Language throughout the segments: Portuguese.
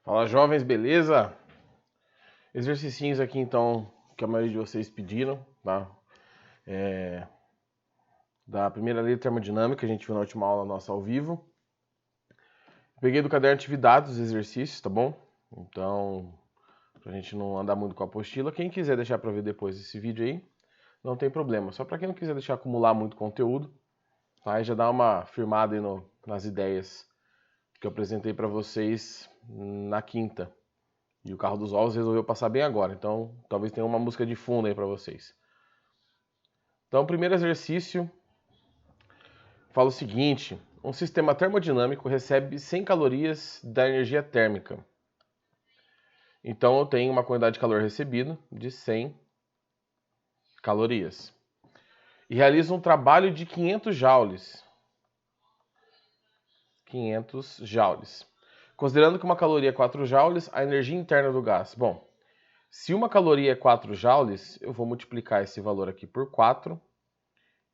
Fala, jovens, beleza? Exercicinhos aqui então que a maioria de vocês pediram, tá? Da primeira lei de termodinâmica, a gente viu na última aula nossa ao vivo. Peguei do caderno de atividades os exercícios, tá bom? Então, pra gente não andar muito com a apostila, quem quiser deixar pra ver depois desse vídeo aí, não tem problema. Só pra quem não quiser deixar acumular muito conteúdo, tá? Aí já dá uma firmada aí nas ideias que eu apresentei pra vocês na quinta. E o carro dos ovos resolveu passar bem agora, então talvez tenha uma música de fundo aí pra vocês. Então, o primeiro exercício fala o seguinte: um sistema termodinâmico recebe 100 calorias da energia térmica. Então, eu tenho uma quantidade de calor recebida de 100 calorias. E realiza um trabalho de 500 joules. 500 joules. Considerando que uma caloria é 4 joules, a energia interna do gás. Bom, se uma caloria é 4 joules, eu vou multiplicar esse valor aqui por 4.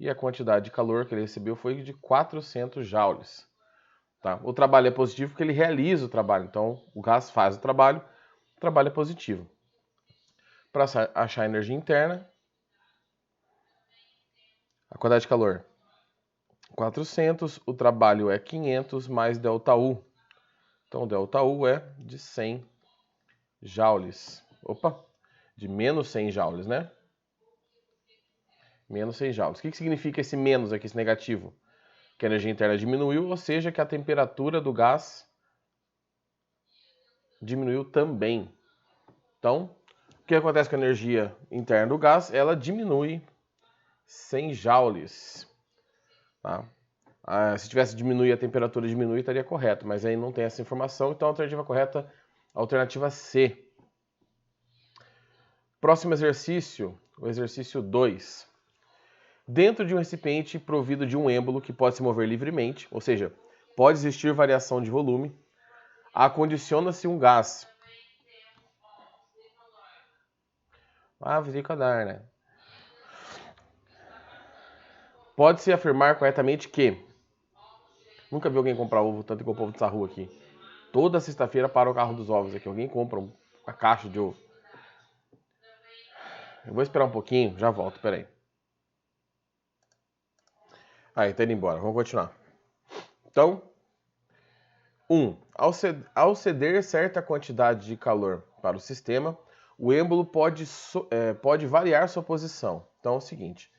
E a quantidade de calor que ele recebeu foi de 400 joules. Tá? O trabalho é positivo porque ele realiza o trabalho. Então, o gás faz o trabalho é positivo. Para achar a energia interna, a quantidade de calor 400, o trabalho é 500 mais ΔU. Então, ΔU é de 100 joules. Opa, de menos 100 joules, né? Menos 100 joules. O que significa esse menos aqui, esse negativo? Que a energia interna diminuiu, ou seja, que a temperatura do gás diminuiu também. Então, o que acontece com a energia interna do gás? Ela diminui 100 joules. Tá? Se tivesse diminuir a temperatura, diminui, estaria correto, mas aí não tem essa informação, então a alternativa correta, a alternativa C. Próximo exercício, o exercício 2. Dentro de um recipiente provido de um êmbolo que pode se mover livremente, ou seja, pode existir variação de volume, acondiciona-se um gás. Fica a dar, né? Pode-se afirmar corretamente que... Nunca vi alguém comprar ovo tanto igual o povo dessa rua aqui. Toda sexta-feira para o carro dos ovos aqui. Alguém compra uma caixa de ovo. Eu vou esperar um pouquinho, já volto, peraí. Aí, tá indo embora. Vamos continuar. Então, 1. Ao ceder certa quantidade de calor para o sistema, o êmbolo pode variar sua posição. Então é o seguinte.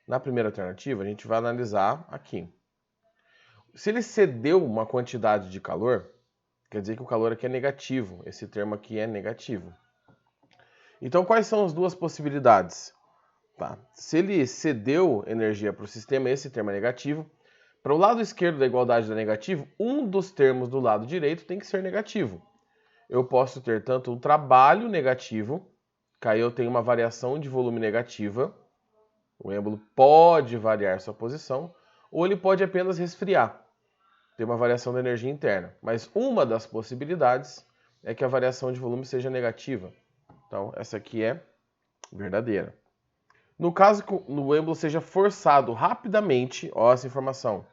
Na primeira alternativa, a gente vai analisar aqui. Se ele cedeu uma quantidade de calor, quer dizer que o calor aqui é negativo. Esse termo aqui é negativo. Então, quais são as duas possibilidades? Tá. Se ele cedeu energia para o sistema, esse termo é negativo. Para o lado esquerdo da igualdade da negativo, um dos termos do lado direito tem que ser negativo. Eu posso ter tanto um trabalho negativo, que aí eu tenho uma variação de volume negativa, o êmbolo pode variar sua posição, ou ele pode apenas resfriar, ter uma variação da energia interna. Mas uma das possibilidades é que a variação de volume seja negativa. Então, essa aqui é verdadeira. No caso que o êmbolo seja forçado rapidamente, ó essa informação,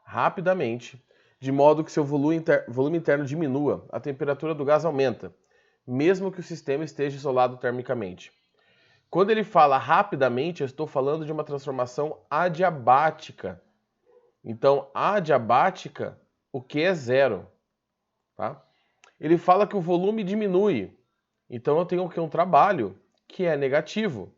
rapidamente, de modo que seu volume interno diminua, a temperatura do gás aumenta, mesmo que o sistema esteja isolado termicamente. Quando ele fala rapidamente, eu estou falando de uma transformação adiabática. Então, adiabática, o que é zero? Tá? Ele fala que o volume diminui. Então, eu tenho aqui um trabalho que é negativo,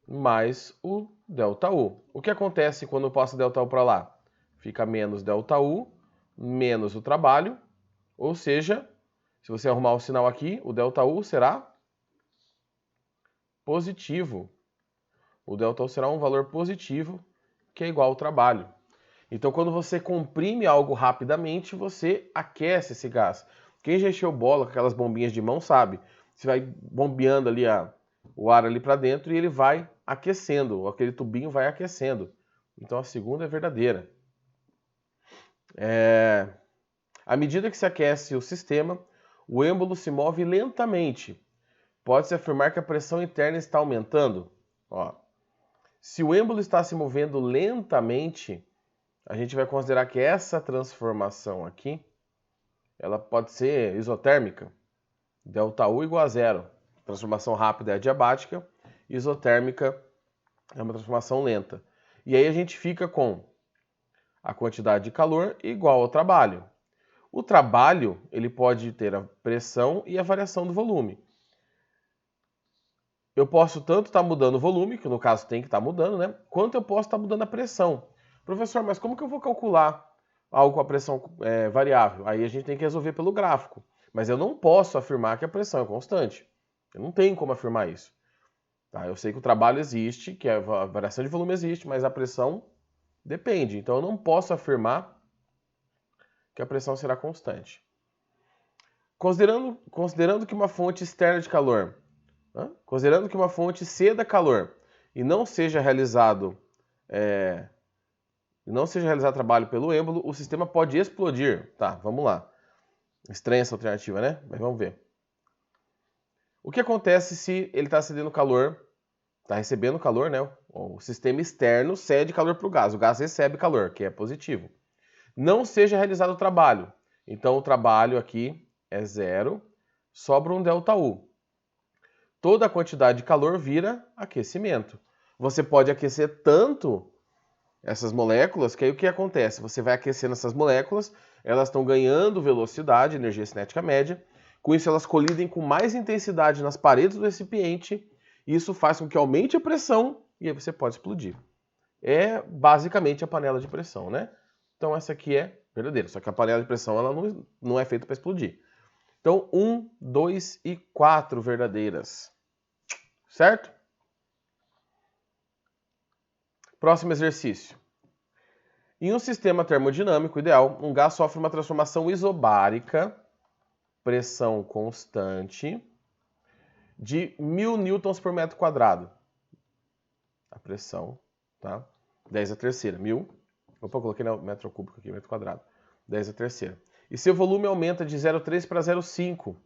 mais o ΔU. O que acontece quando eu passo ΔU para lá? Fica menos ΔU, menos o trabalho, ou seja, se você arrumar o sinal aqui, o ΔU será positivo. O ΔU será um valor positivo, que é igual ao trabalho. Então, quando você comprime algo rapidamente, você aquece esse gás. Quem já encheu bola com aquelas bombinhas de mão sabe. Você vai bombeando ali o ar ali para dentro e ele vai aquecendo. Aquele tubinho vai aquecendo. Então, a segunda é verdadeira. À medida que se aquece o sistema, o êmbolo se move lentamente. Pode-se afirmar que a pressão interna está aumentando. Ó, se o êmbolo está se movendo lentamente, a gente vai considerar que essa transformação aqui ela pode ser isotérmica. ΔU igual a zero. Transformação rápida é adiabática, isotérmica é uma transformação lenta. E aí a gente fica com a quantidade de calor igual ao trabalho. O trabalho ele pode ter a pressão e a variação do volume. Eu posso tanto estar mudando o volume, que no caso tem que estar mudando, né? Quanto eu posso estar mudando a pressão. Professor, mas como que eu vou calcular algo com a pressão variável? Aí a gente tem que resolver pelo gráfico. Mas eu não posso afirmar que a pressão é constante. Eu não tenho como afirmar isso. Tá? Eu sei que o trabalho existe, que a variação de volume existe, mas a pressão depende. Então eu não posso afirmar que a pressão será constante. Considerando que uma fonte externa de calor, considerando que uma fonte ceda calor e não seja realizado trabalho pelo êmbolo, o sistema pode explodir. Tá, vamos lá. Estranha essa alternativa, né? Mas vamos ver. O que acontece se ele está cedendo calor, está recebendo calor, né? O sistema externo cede calor para o gás recebe calor, que é positivo. Não seja realizado o trabalho. Então o trabalho aqui é zero, sobra um ΔU. Toda a quantidade de calor vira aquecimento. Você pode aquecer tanto essas moléculas que aí o que acontece? Você vai aquecendo essas moléculas, elas estão ganhando velocidade, energia cinética média. Com isso elas colidem com mais intensidade nas paredes do recipiente. E isso faz com que aumente a pressão e aí você pode explodir. É basicamente a panela de pressão, né? Então essa aqui é verdadeira, só que a panela de pressão ela não é feita para explodir. Então 1, 2 e 4 verdadeiras. Certo? Próximo exercício. Em um sistema termodinâmico ideal, um gás sofre uma transformação isobárica, pressão constante, de 1000 newtons por metro quadrado. A pressão, tá? 10 a terceira, 1000. Opa, coloquei no metro cúbico aqui, metro quadrado. 10 a terceira. E seu volume aumenta de 0,3 para 0,5.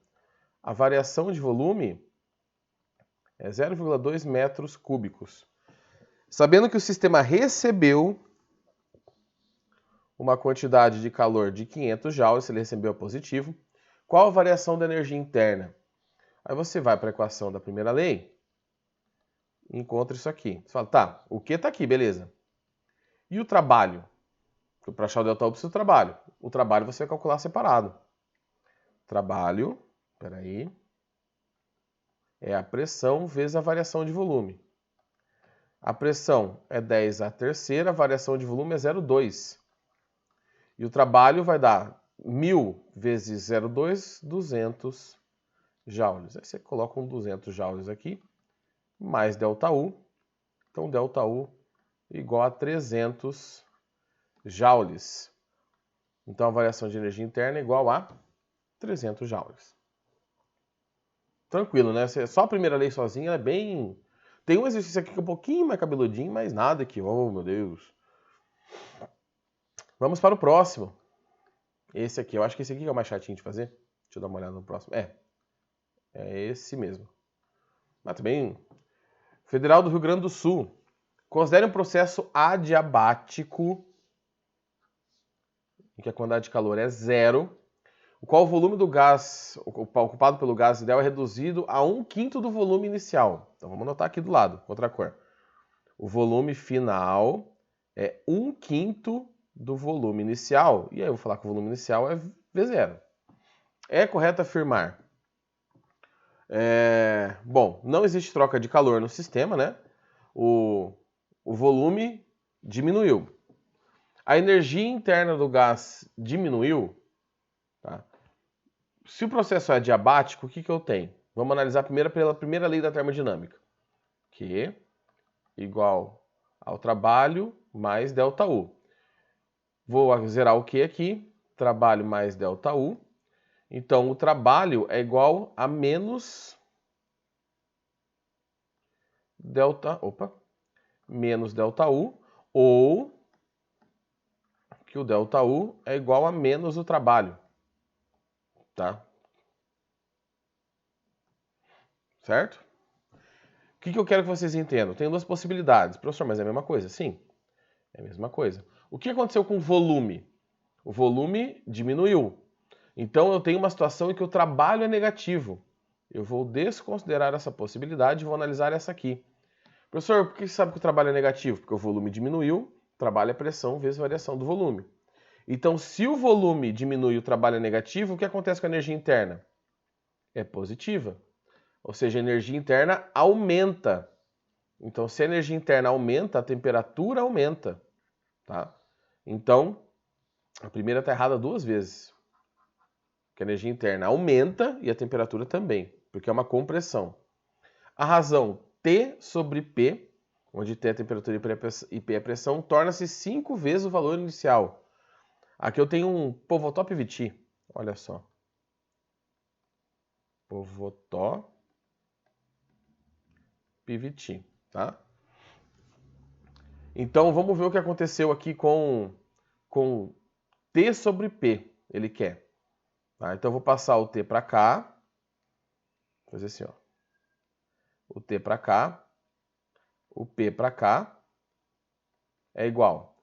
A variação de volume é 0,2 metros cúbicos. Sabendo que o sistema recebeu uma quantidade de calor de 500 joules, se ele recebeu positivo, qual a variação da energia interna? Aí você vai para a equação da primeira lei e encontra isso aqui. Você fala, tá, o que está aqui, beleza. E o trabalho? Para achar o ΔU precisa do trabalho. O trabalho você vai calcular separado. Trabalho, peraí, é a pressão vezes a variação de volume. A pressão é 10 a terceira, a variação de volume é 0,2. E o trabalho vai dar 1000 vezes 0,2, 200 joules. Aí você coloca um 200 joules aqui, mais ΔU. Então, ΔU igual a 300 joules. Então, a variação de energia interna é igual a 300 joules. Tranquilo, né? Só a primeira lei sozinha é bem... Tem um exercício aqui que é um pouquinho mais cabeludinho, mas nada aqui. Oh, meu Deus. Vamos para o próximo. Esse aqui, eu acho que esse aqui é o mais chatinho de fazer. Deixa eu dar uma olhada no próximo. É esse mesmo. Mas também, Federal do Rio Grande do Sul. Considere um processo adiabático, em que a quantidade de calor é zero, o qual o volume do gás ocupado pelo gás ideal é reduzido a 1/5 do volume inicial. Então vamos anotar aqui do lado, outra cor. O volume final é 1/5 do volume inicial. E aí eu vou falar que o volume inicial é V0. É correto afirmar. Bom, não existe troca de calor no sistema, né? O volume diminuiu. A energia interna do gás diminuiu. Tá? Se o processo é adiabático, o que eu tenho? Vamos analisar primeiro pela primeira lei da termodinâmica. Q igual ao trabalho mais ΔU. Vou zerar o Q aqui. Trabalho mais ΔU. Então, o trabalho é igual a menos menos ΔU, ou que o ΔU é igual a menos o trabalho. Tá? Certo? O que eu quero que vocês entendam? Tem duas possibilidades. Professor, mas é a mesma coisa? Sim, é a mesma coisa. O que aconteceu com o volume? O volume diminuiu. Então eu tenho uma situação em que o trabalho é negativo. Eu vou desconsiderar essa possibilidade e vou analisar essa aqui. Professor, por que você sabe que o trabalho é negativo? Porque o volume diminuiu, trabalho é pressão vezes variação do volume. Então, se o volume diminui e o trabalho é negativo, o que acontece com a energia interna? É positiva. Ou seja, a energia interna aumenta. Então, se a energia interna aumenta, a temperatura aumenta. Tá? Então, a primeira está errada duas vezes. Que a energia interna aumenta e a temperatura também, porque é uma compressão. A razão T sobre P, onde T é a temperatura e P é a pressão, torna-se 5 vezes o valor inicial. Aqui eu tenho um Povotó PVT, olha só. Povotó PVT, tá? Então vamos ver o que aconteceu aqui com T sobre P, ele quer. Tá? Então eu vou passar o T para cá, vou fazer assim, ó. O T para cá, o P para cá, é igual.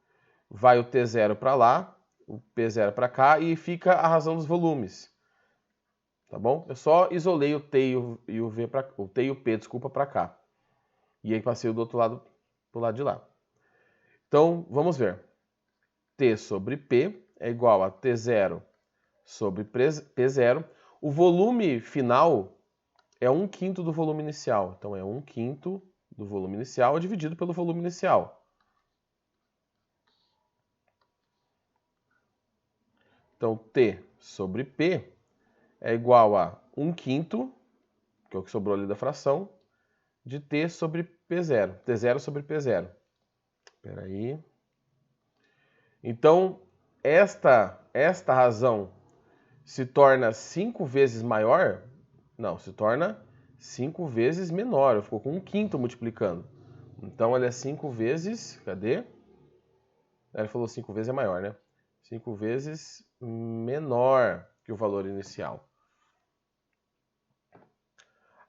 Vai o T0 para lá, o P0 para cá e fica a razão dos volumes. Tá bom? Eu só isolei o T e o V para o T e o P, desculpa, para cá. E aí passei do outro lado pro lado de lá. Então, vamos ver. T sobre P é igual a T0 sobre P0. O volume final é 1/5 do volume inicial. Então, é 1/5 do volume inicial dividido pelo volume inicial. Então, T sobre P é igual a 1/5, que é o que sobrou ali da fração, de T sobre P0. T0 sobre P0. Espera aí. Então, esta razão se torna 5 vezes maior? Não, se torna 5 vezes menor. Ficou com 1/5 multiplicando. Então, ela é 5 vezes... Cadê? Ele falou 5 vezes é maior, né? 5 vezes menor que o valor inicial.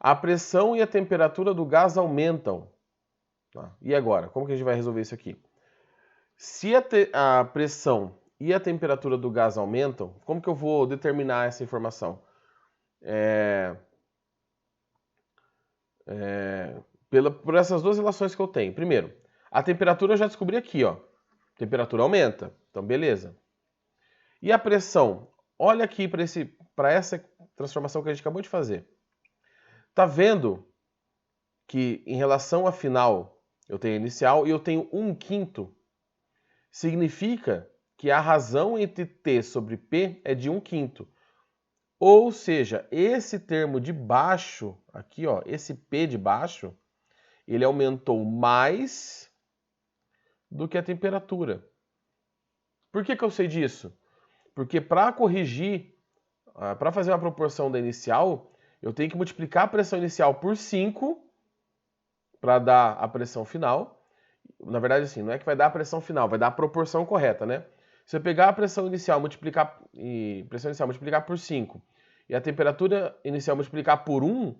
A pressão e a temperatura do gás aumentam. E agora? Como que a gente vai resolver isso aqui? Se a pressão e a temperatura do gás aumentam, como que eu vou determinar essa informação? Por essas duas relações que eu tenho. Primeiro, a temperatura eu já descobri aqui, ó. A temperatura aumenta, então beleza. E a pressão? Olha aqui para essa transformação que a gente acabou de fazer. Tá vendo que em relação à final eu tenho inicial e eu tenho 1/5? Significa que a razão entre T sobre P é de 1/5. Ou seja, esse termo de baixo, aqui ó, esse P de baixo, ele aumentou mais do que a temperatura. Por que eu sei disso? Porque para corrigir, para fazer uma proporção da inicial, eu tenho que multiplicar a pressão inicial por 5 para dar a pressão final. Na verdade, assim, não é que vai dar a pressão final, vai dar a proporção correta, né? Se eu pegar a pressão inicial multiplicar por 5 e a temperatura inicial multiplicar por 1,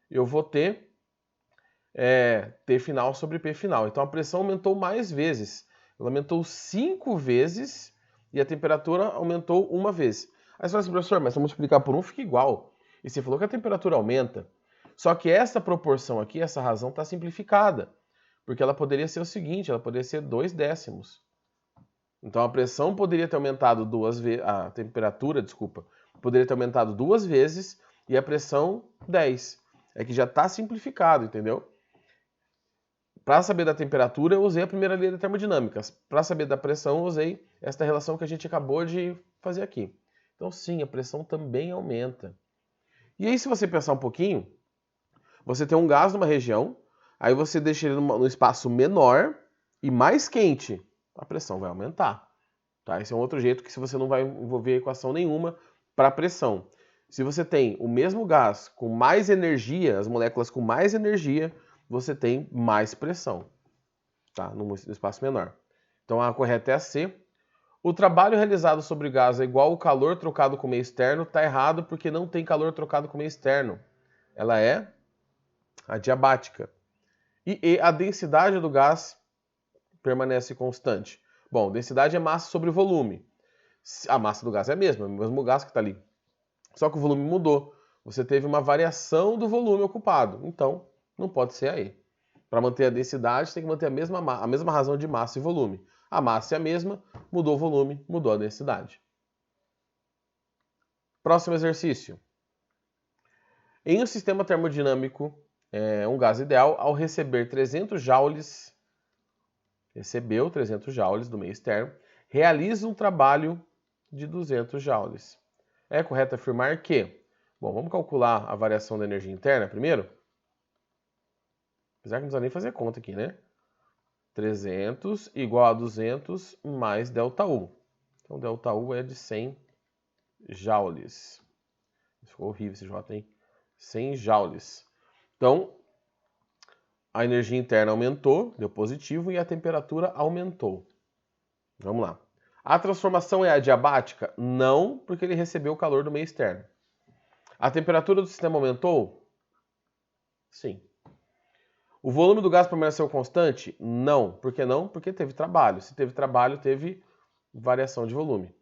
eu vou ter T final sobre P final. Então a pressão aumentou mais vezes. Ela aumentou 5 vezes e a temperatura aumentou uma vez. Aí você fala assim, professor, mas se eu multiplicar por 1 fica igual. E você falou que a temperatura aumenta. Só que essa proporção aqui, essa razão está simplificada. Porque ela poderia ser o seguinte, ela poderia ser 2 décimos. Então a pressão poderia ter aumentado duas vezes, a temperatura, desculpa, poderia ter aumentado 2 vezes e a pressão 10. É que já está simplificado, entendeu? Para saber da temperatura, eu usei a primeira lei da termodinâmica. Para saber da pressão, eu usei esta relação que a gente acabou de fazer aqui. Então sim, a pressão também aumenta. E aí, se você pensar um pouquinho, você tem um gás numa região, aí você deixa ele num espaço menor e mais quente, a pressão vai aumentar. Tá? Esse é um outro jeito que você não vai envolver equação nenhuma para pressão. Se você tem o mesmo gás com mais energia, as moléculas com mais energia, você tem mais pressão, tá? No espaço menor. Então a correta é a C. O trabalho realizado sobre gás é igual ao calor trocado com meio externo. Está errado porque não tem calor trocado com meio externo. Ela é adiabática. E a densidade do gás permanece constante. Bom, densidade é massa sobre volume. A massa do gás é a mesma, é o mesmo gás que está ali. Só que o volume mudou. Você teve uma variação do volume ocupado. Então, não pode ser aí. Para manter a densidade, tem que manter a mesma razão de massa e volume. A massa é a mesma, mudou o volume, mudou a densidade. Próximo exercício. Em um sistema termodinâmico, um gás ideal, ao receber 300 joules, recebeu 300 joules do meio externo, realiza um trabalho de 200 joules. É correto afirmar que... Bom, vamos calcular a variação da energia interna primeiro? Apesar que não precisa nem fazer conta aqui, né? 300 igual a 200 mais ΔU. Então, ΔU é de 100 joules. Ficou horrível esse J, hein? 100 joules. Então, a energia interna aumentou, deu positivo, e a temperatura aumentou. Vamos lá. A transformação é adiabática? Não, porque ele recebeu o calor do meio externo. A temperatura do sistema aumentou? Sim. O volume do gás permaneceu constante? Não. Por que não? Porque teve trabalho. Se teve trabalho, teve variação de volume.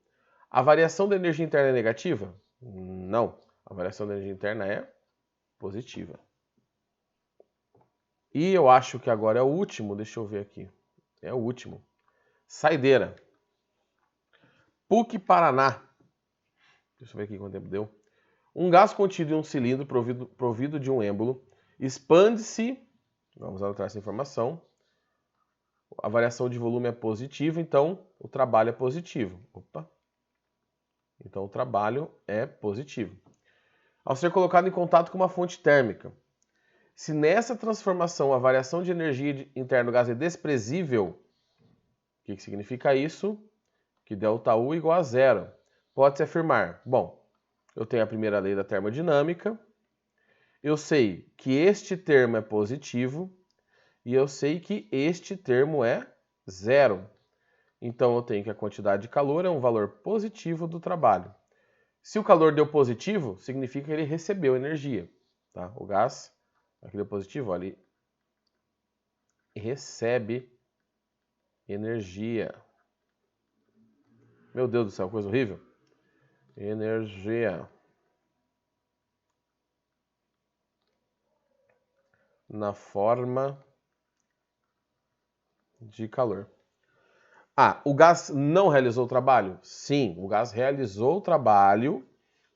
A variação da energia interna é negativa? Não. A variação da energia interna é positiva. E eu acho que agora é o último. Deixa eu ver aqui. É o último. Saideira. PUC Paraná. Deixa eu ver aqui quanto tempo deu. Um gás contido em um cilindro provido de um êmbolo expande-se. Vamos anotar essa informação. A variação de volume é positiva, então o trabalho é positivo. Opa. Então o trabalho é positivo. Ao ser colocado em contato com uma fonte térmica. Se nessa transformação a variação de energia interna do gás é desprezível, o que significa isso? Que ΔU igual a zero. Pode-se afirmar, bom, eu tenho a primeira lei da termodinâmica, eu sei que este termo é positivo e eu sei que este termo é zero. Então eu tenho que a quantidade de calor é um valor positivo do trabalho. Se o calor deu positivo, significa que ele recebeu energia. Tá? O gás, aqui deu positivo, olha, ele recebe energia. Meu Deus do céu, coisa horrível. Energia. Na forma de calor. Ah, o gás não realizou o trabalho? Sim, o gás realizou o trabalho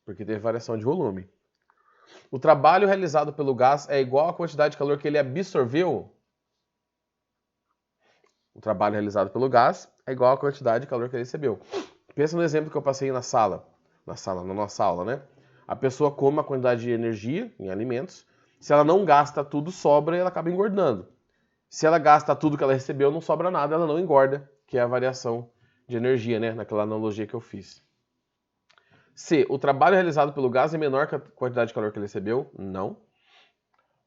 porque teve variação de volume. O trabalho realizado pelo gás é igual à quantidade de calor que ele absorveu? O trabalho realizado pelo gás é igual à quantidade de calor que ele recebeu. Pensa no exemplo que eu passei na nossa aula, né? A pessoa come uma quantidade de energia em alimentos. Se ela não gasta tudo, sobra e ela acaba engordando. Se ela gasta tudo que ela recebeu, não sobra nada, ela não engorda, que é a variação de energia, né? Naquela analogia que eu fiz. C. O trabalho realizado pelo gás é menor que a quantidade de calor que ele recebeu? Não.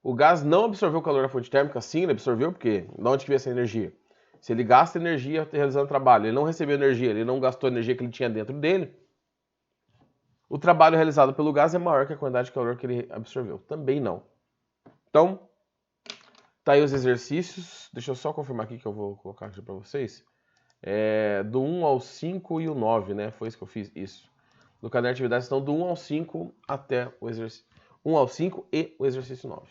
O gás não absorveu o calor da fonte térmica? Sim, ele absorveu, porque de onde que veio essa energia? Se ele gasta energia realizando trabalho, ele não recebeu energia, ele não gastou a energia que ele tinha dentro dele, o trabalho realizado pelo gás é maior que a quantidade de calor que ele absorveu. Também não. Então, tá aí os exercícios. Deixa eu só confirmar aqui que eu vou colocar aqui para vocês. Do 1 ao 5 e o 9, né? Foi isso que eu fiz? Isso. No caderno de atividades estão do 1 ao 5 até o exercício. 1 ao 5 e o exercício 9.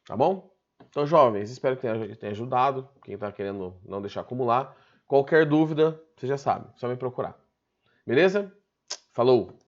Tá bom? Então, jovens, espero que tenha ajudado. Quem está querendo não deixar acumular. Qualquer dúvida, você já sabe, só me procurar. Beleza? Falou!